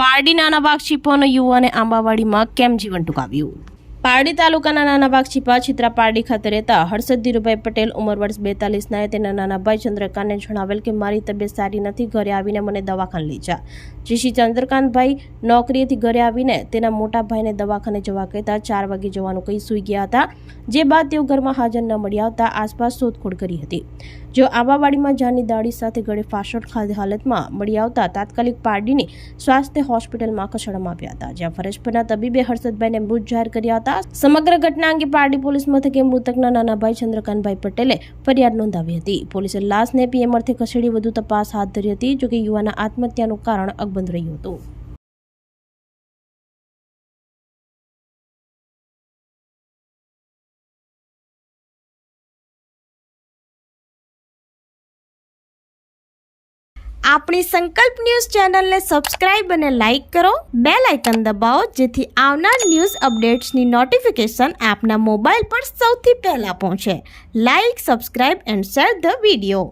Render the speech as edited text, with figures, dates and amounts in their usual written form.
પારડી નાના બાગચીપાનો યુવાને આંબાવાડીમાં કેમ જીવન ટૂંકાવ્યું? પારડી તાલુકાના નાના બાગચીપા છિત્રા પારડી ખાતે રહેતા હર્ષદ ધીરુભાઈ પટેલ ઉંમર વર્ષ 42 તેના નાના ભાઈ ચંદ્રકાંતને જણાવેલ કે મારી તબિયત સારી નથી, ઘરે આવીને મને દવાખાને લઈ જા. જેથી ચંદ્રકાંતભાઈ નોકરીએથી ઘરે આવીને તેના મોટા ભાઈને દવાખાને જવા કહેતા 4 વાગે જવાનું કહી સૂઈ ગયા હતા. જે બાદ તેઓ ઘરમાં હાજર ન મળી આવતા આસપાસ શોધખોળ કરી હતી. જો આંબાવાડીમાં જાનની દાળી સાથે ગળે ફાંસોડ ખાધી હાલતમાં મળી આવતા તાત્કાલિક પારડીની સ્વાસ્થ્ય હોસ્પિટલમાં ખસેડવામાં આવ્યા હતા, જ્યાં ફરજ પરના તબીબે હર્ષદભાઈને મૃત જાહેર કર્યા હતા. સમગ્ર ઘટના અંગે પારડી પોલીસ મથકે મૃતકના નાના ભાઈ ચંદ્રકાંતભાઈ પટેલે ફરિયાદ નોંધાવી હતી. પોલીસે લાશને પીએમ અર્થે ખસેડી વધુ તપાસ હાથ ધરી હતી. જોકે યુવાના આત્મહત્યાનું કારણ અકબંધ રહ્યું હતું. આપણી સંકલ્પ ન્યૂઝ ચેનલને સબસ્ક્રાઇબ અને લાઇક કરો, બેલ આઇકન દબાવો જેથી આવનાર ન્યૂઝ અપડેટ્સની નોટિફિકેશન આપના મોબાઈલ પર સૌથી પહેલા પહોંચે. Like, subscribe and share the video.